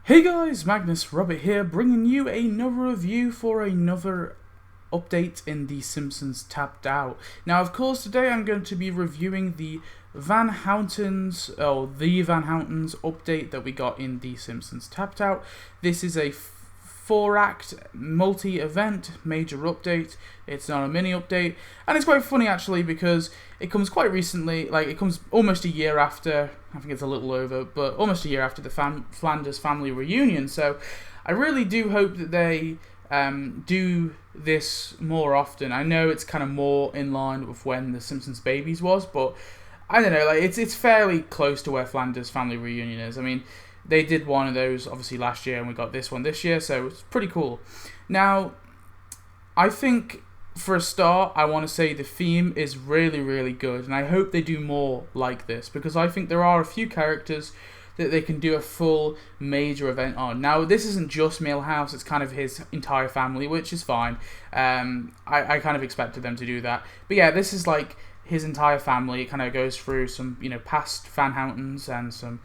Hey guys, Magnus Robert here, bringing you another review for another update in the Simpsons Tapped Out. Now, of course, today I'm going to be reviewing the Van Houtens update that we got in the Simpsons Tapped Out. This is a four-act multi-event major update. It's not a mini update, and it's quite funny actually because it comes quite recently. Like, it comes almost a year after. I think it's a little over, but almost a year after the Flanders family reunion. So I really do hope that they do this more often. I know it's kind of more in line with when the Simpsons Babies was, but I don't know. Like, it's fairly close to where Flanders family reunion is. I mean, they did one of those obviously last year, and we got this one this year, so it's pretty cool. Now, I think for a start, I want to say the theme is really, really good, and I hope they do more like this, because I think there are a few characters that they can do a full major event on. Now, this isn't just Milhouse, it's kind of his entire family, which is fine. I kind of expected them to do that. But yeah, this is like his entire family. It kind of goes through some, past Van Houtens and some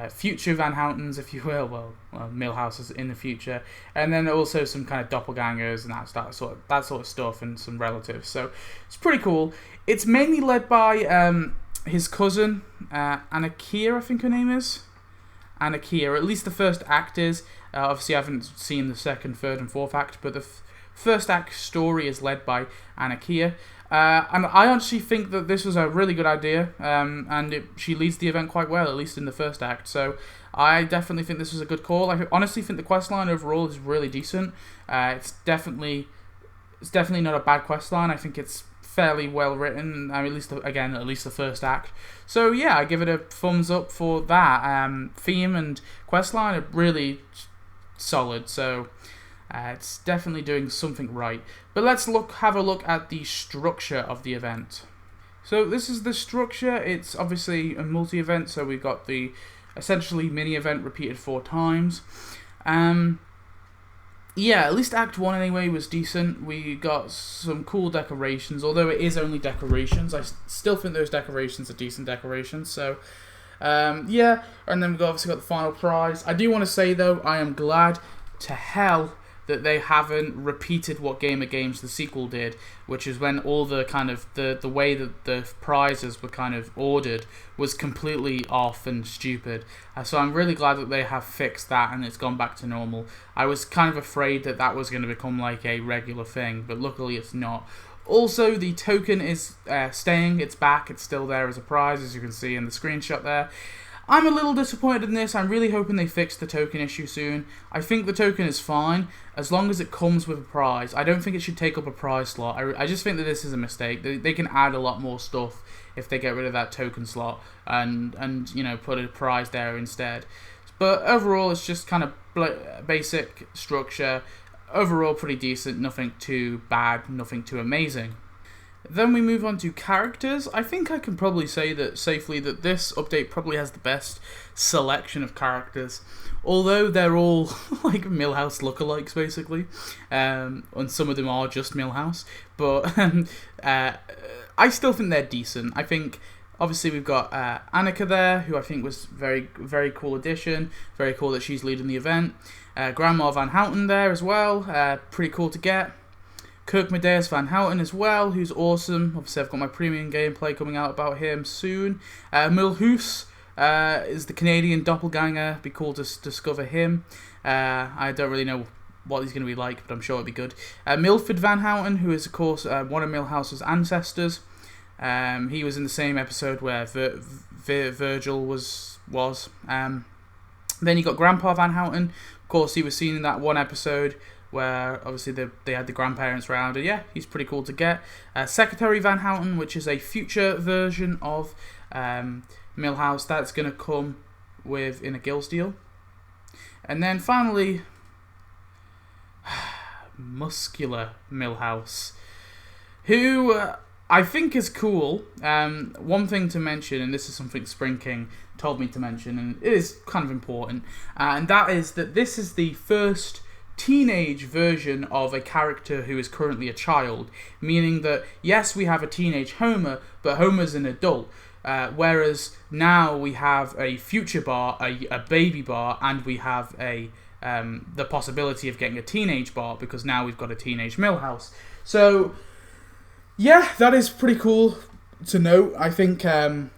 future Van Houtens, if you will. Well, Milhouse is in the future, and then also some kind of doppelgangers and that sort of stuff, and some relatives. So it's pretty cool. It's mainly led by his cousin Anakia, I think her name is Anakia, or at least the first act is. Obviously, I haven't seen the second, third, and fourth act, but the first act story is led by Anakia. And I honestly think that this was a really good idea, and she leads the event quite well, at least in the first act. So I definitely think this was a good call. I honestly think the questline overall is really decent. It's definitely not a bad questline. I think it's fairly well written. I mean, at least the first act. So yeah, I give it a thumbs up for that. Theme and questline are really solid. So it's definitely doing something right. But let's have a look at the structure of the event. So this is the structure. It's obviously a multi-event, so we've got the essentially mini-event repeated 4 times. Yeah, at least Act 1 anyway was decent. We got some cool decorations, although it is only decorations. I still think those decorations are decent decorations. So yeah, and then we've obviously got the final prize. I do want to say though, I am glad to hell that they haven't repeated what Game of Games the sequel did, which is when all the kind of the way that the prizes were kind of ordered was completely off and stupid. So I'm really glad that they have fixed that and it's gone back to normal. I was kind of afraid that that was going to become like a regular thing, but luckily it's not. Also, the token is staying, it's back, it's still there as a prize, as you can see in the screenshot there. I'm a little disappointed in this. I'm really hoping they fix the token issue soon. I think the token is fine, as long as it comes with a prize. I don't think it should take up a prize slot. I just think that this is a mistake. They can add a lot more stuff if they get rid of that token slot and put a prize there instead. But overall, it's just kind of basic structure. Overall, pretty decent. Nothing too bad, nothing too amazing. Then we move on to characters. I think I can probably say that safely that this update probably has the best selection of characters, although they're all like Milhouse lookalikes basically, and some of them are just Milhouse, but I still think they're decent. I think obviously we've got Annika there, who I think was very, very cool addition. Very cool that she's leading the event. Grandma Van Houten there as well, pretty cool to get. Kirk Medeus Van Houten as well, who's awesome. Obviously, I've got my premium gameplay coming out about him soon. Milhouse is the Canadian doppelganger. Be cool to discover him. I don't really know what he's going to be like, but I'm sure it'll be good. Milford Van Houten, who is, of course, one of Milhouse's ancestors. He was in the same episode where Virgil was. Then you got Grandpa Van Houten. Of course, he was seen in that one episode where obviously they had the grandparents round, and yeah, he's pretty cool to get. Secretary Van Houten, which is a future version of Milhouse, that's going to come in a Gills deal. And then finally, Muscular Milhouse, who I think is cool. One thing to mention, and this is something Spring King told me to mention, and it is kind of important, and that is that this is the first teenage version of a character who is currently a child, meaning that yes, we have a teenage Homer, but Homer's an adult. Whereas now we have a future bar, a baby bar, and we have the possibility of getting a teenage bar, because now we've got a teenage Millhouse. So yeah, that is pretty cool to note. I think, I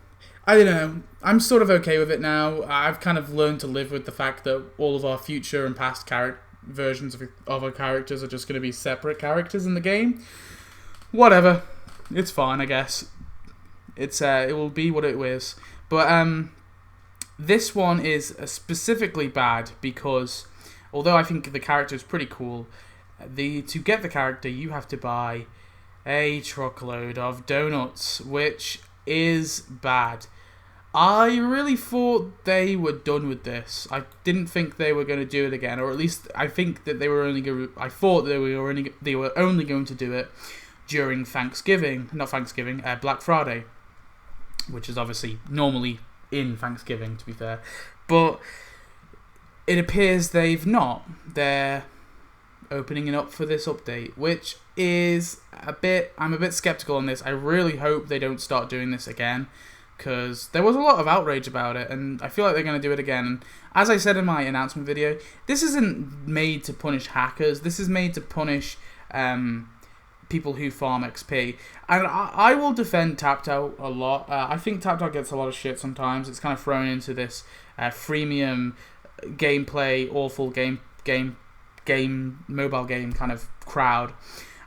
don't know, I'm sort of okay with it now. I've kind of learned to live with the fact that all of our future and past versions of our characters are just going to be separate characters in the game. Whatever, it's fine, I guess. It will be what it is. But this one is specifically bad because, although I think the character is pretty cool, to get the character you have to buy a truckload of donuts, which is bad. I really thought they were done with this. I didn't think they were going to do it again, or at least I think that they were only going. I thought they were only going to do it during Black Friday, which is obviously normally in Thanksgiving, to be fair. But it appears they've not. They're opening it up for this update, which is I'm a bit skeptical on this. I really hope they don't start doing this again, because there was a lot of outrage about it, and I feel like they're going to do it again. And as I said in my announcement video, this isn't made to punish hackers. This is made to punish people who farm XP. And I will defend Tapped Out a lot. I think Tapped Out gets a lot of shit sometimes. It's kind of thrown into this freemium gameplay, awful mobile game kind of crowd.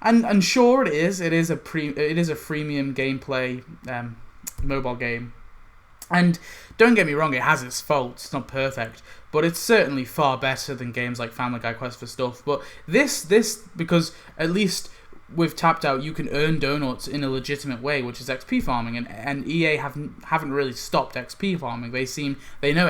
And sure, it is a freemium gameplay mobile game. And don't get me wrong, it has its faults. It's not perfect, but it's certainly far better than games like Family Guy Quest for Stuff. But this because at least with Tapped Out, you can earn donuts in a legitimate way, which is XP farming, and EA haven't really stopped XP farming. They know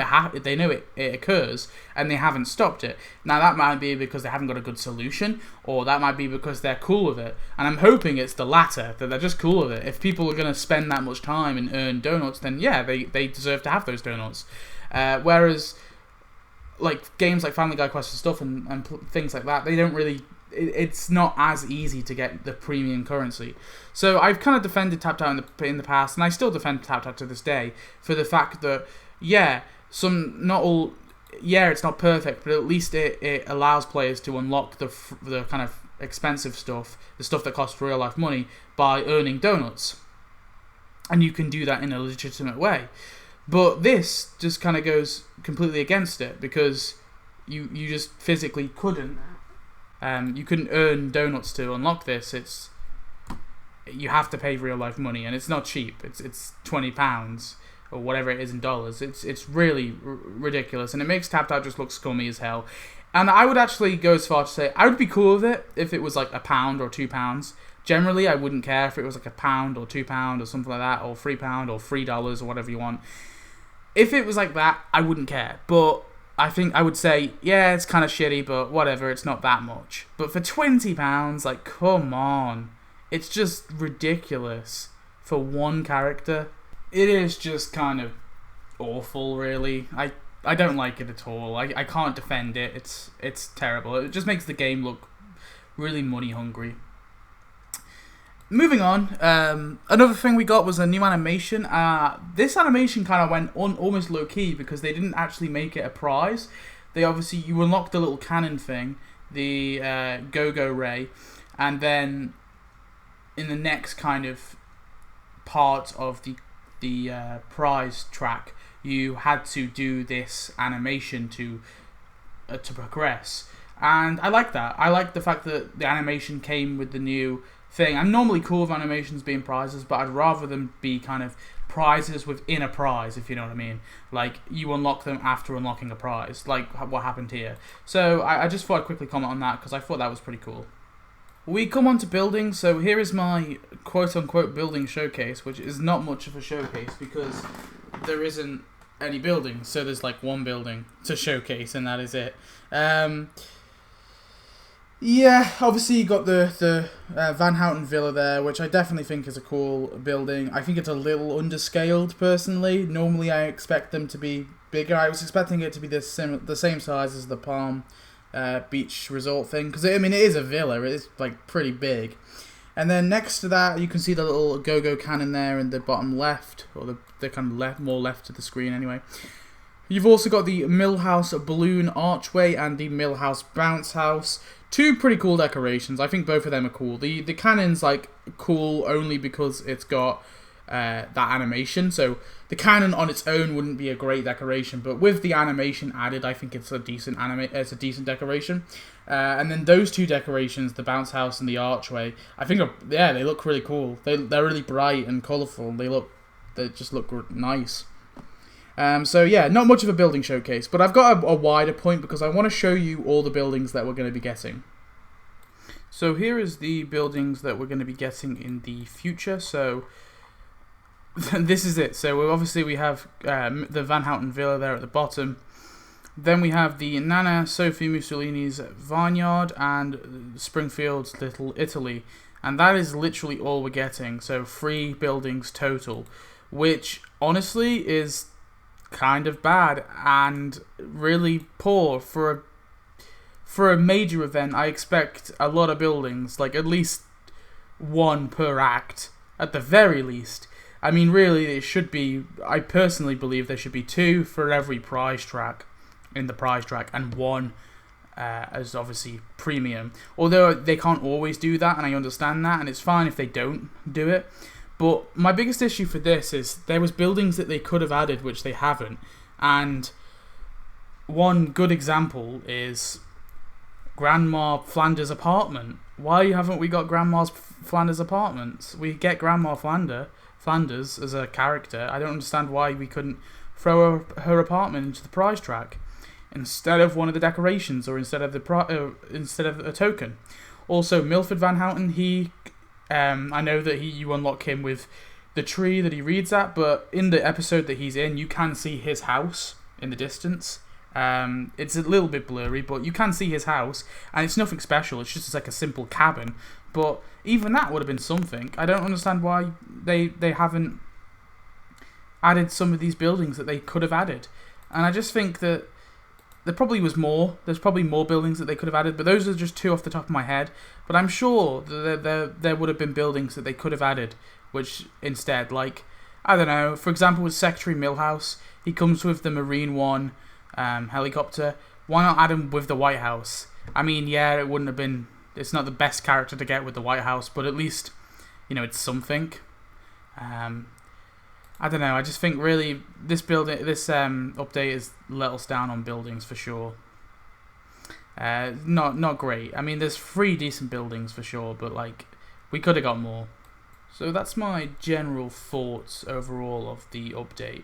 it occurs, and they haven't stopped it. Now that might be because they haven't got a good solution, or that might be because they're cool with it. And I'm hoping it's the latter, that they're just cool with it. If people are going to spend that much time and earn donuts, then yeah, they deserve to have those donuts. Whereas like games like Family Guy Quest for Stuff and things like that, they don't really. It's not as easy to get the premium currency. So I've kind of defended Tapped Out in the past, and I still defend Tapped Out to this day for the fact that, it's not perfect, but at least it allows players to unlock the kind of expensive stuff, the stuff that costs real life money, by earning donuts. And you can do that in a legitimate way. But this just kind of goes completely against it, because you just physically couldn't. You couldn't earn donuts to unlock this. You have to pay real life money, and it's not cheap. It's £20 or whatever it is in dollars. It's really ridiculous, and it makes Tapped Out just look scummy as hell. And I would actually go as far to say I would be cool with it if it was like £1 or £2. Generally, I wouldn't care if it was like £1 or £2 or something like that, or £3 or $3 or whatever you want. If it was like that, I wouldn't care. But I think I would say, yeah, it's kind of shitty, but whatever, it's not that much. But for £20, like, come on. It's just ridiculous for one character. It is just kind of awful, really. I don't like it at all. I can't defend it. It's terrible. It just makes the game look really money hungry. Moving on, another thing we got was a new animation. This animation kind of went on almost low-key because they didn't actually make it a prize. You unlocked the little cannon thing, the go-go ray, and then in the next kind of part of the prize track, you had to do this animation to progress. And I like that. I like the fact that the animation came with the new thing. I'm normally cool with animations being prizes, but I'd rather them be kind of prizes within a prize, if you know what I mean. Like, you unlock them after unlocking a prize, like what happened here. So I just thought I'd quickly comment on that, because I thought that was pretty cool. We come on to building, so here is my quote-unquote building showcase, which is not much of a showcase, because there isn't any building, so there's like one building to showcase, and that is it. Yeah, obviously you got the Van Houten Villa there, which I definitely think is a cool building. I think it's a little underscaled, personally. Normally I expect them to be bigger. I was expecting it to be the same size as the Palm Beach Resort thing, because I mean, it is a villa. It is like pretty big. And then next to that, you can see the little go-go cannon there in the bottom left, or the kind of more left of the screen anyway. You've also got the Millhouse balloon archway and the Millhouse bounce house. Two pretty cool decorations. I think both of them are cool. The cannon's like cool only because it's got that animation. So the cannon on its own wouldn't be a great decoration, but with the animation added, I think it's a decent decoration. And then those two decorations, the bounce house and the archway, I think they look really cool. They're really bright and colourful. They just look nice. So yeah, not much of a building showcase, but I've got a wider point because I want to show you all the buildings that we're going to be getting. So here is the buildings that we're going to be getting in the future. So this is it. So obviously we have the Van Houten Villa there at the bottom. Then we have the Nana Sophie Mussolini's Vineyard and Springfield's Little Italy. And that is literally all we're getting. So 3 buildings total, which honestly is kind of bad and really poor for a major event. I expect a lot of buildings, like at least 1 per act at the very least. I mean, really, it should be, I personally believe there should be 2 for every prize track in the prize track and 1 as obviously premium. Although they can't always do that, and I understand that, and it's fine if they don't do it. But my biggest issue for this is there was buildings that they could have added which they haven't. And one good example is Grandma Flanders' apartment. Why haven't we got Grandma Flanders' apartments? We get Grandma Flanders as a character. I don't understand why we couldn't throw her apartment into the prize track instead of one of the decorations, or instead of a token. Also, Milford Van Houten, I know that you unlock him with the tree that he reads at, but in the episode that he's in, you can see his house in the distance. It's a little bit blurry, but you can see his house, and it's nothing special. It's just like a simple cabin. But even that would have been something. I don't understand why they haven't added some of these buildings that they could have added. And I just think that there probably was more. There's probably more buildings that they could have added, but those are just 2 off the top of my head. But I'm sure that there would have been buildings that they could have added, which instead, like, I don't know, for example, with Secretary Millhouse, he comes with the Marine One helicopter. Why not add him with the White House? I mean, yeah, it wouldn't have been, it's not the best character to get with the White House, but at least, it's something. I don't know, I just think really this update has let us down on buildings for sure. Not great. I mean, there's 3 decent buildings for sure, but like, we could have got more. So that's my general thoughts overall of the update.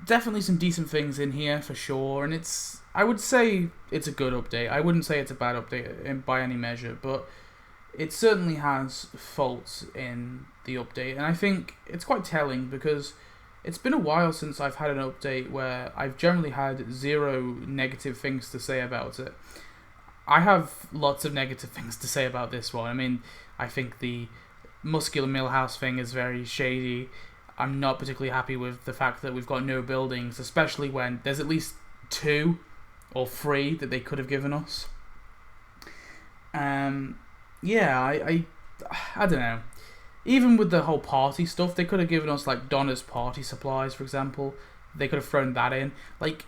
Definitely some decent things in here for sure, and I would say it's a good update. I wouldn't say it's a bad update by any measure, but it certainly has faults in the update, and I think it's quite telling because it's been a while since I've had an update where I've generally had 0 negative things to say about it. I have lots of negative things to say about this one. I mean, I think the Muscular Millhouse thing is very shady. I'm not particularly happy with the fact that we've got no buildings, especially when there's at least 2 or 3 that they could have given us. Yeah, I don't know. Even with the whole party stuff, they could have given us like Donna's party supplies, for example. They could have thrown that in. Like,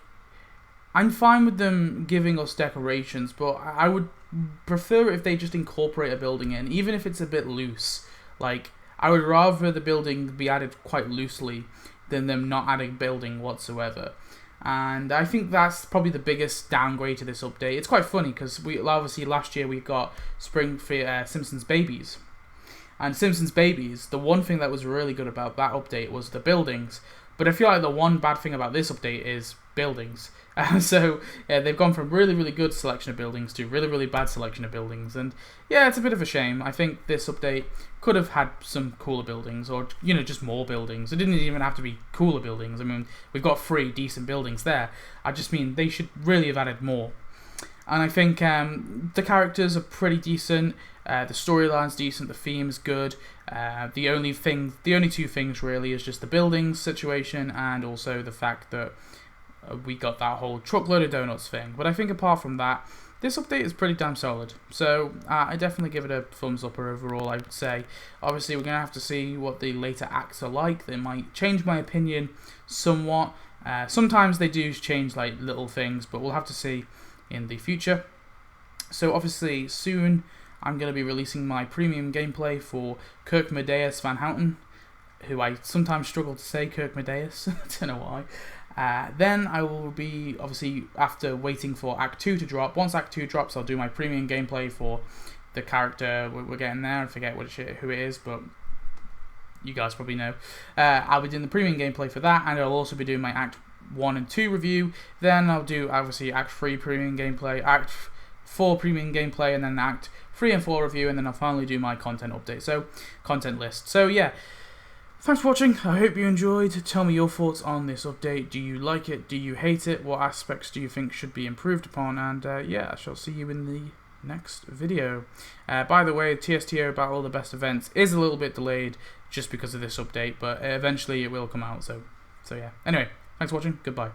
I'm fine with them giving us decorations, but I would prefer if they just incorporate a building in, even if it's a bit loose. Like, I would rather the building be added quite loosely than them not adding building whatsoever. And I think that's probably the biggest downgrade to this update. It's quite funny because obviously last year we got Simpsons Babies. And Simpsons Babies, the one thing that was really good about that update was the buildings. But I feel like the one bad thing about this update is buildings. So yeah, they've gone from really, really good selection of buildings to really, really bad selection of buildings. And yeah, it's a bit of a shame. I think this update could have had some cooler buildings, or just more buildings. It didn't even have to be cooler buildings. I mean, we've got 3 decent buildings there. I just mean they should really have added more. And I think the characters are pretty decent. The storyline's decent. The theme's good. The only 2 things really is just the buildings situation, and also the fact that we got that whole truckload of donuts thing. But I think apart from that, this update is pretty damn solid. So I definitely give it a thumbs up overall, I would say. Obviously, we're going to have to see what the later acts are like. They might change my opinion somewhat. Sometimes they do change like little things, but we'll have to see in the future. So obviously, soon I'm going to be releasing my premium gameplay for Kirkmedeus Van Houten, who I sometimes struggle to say Kirkmedeus. I don't know why. Then I will be, obviously, after waiting for Act 2 to drop. Once Act 2 drops, I'll do my premium gameplay for the character we're getting there. I forget who it is, but you guys probably know. I'll be doing the premium gameplay for that, and I'll also be doing my Act 1 and 2 review. Then I'll do, obviously, Act 3 premium gameplay, Act 4 premium gameplay, and then Act 3 and 4 review, and then I'll finally do my content update. So, content list. So, yeah. Thanks for watching. I hope you enjoyed. Tell me your thoughts on this update. Do you like it? Do you hate it? What aspects do you think should be improved upon? And yeah, I shall see you in the next video. By the way, TSTO Battle of the Best Events is a little bit delayed just because of this update, but eventually it will come out. So yeah. Anyway, thanks for watching. Goodbye.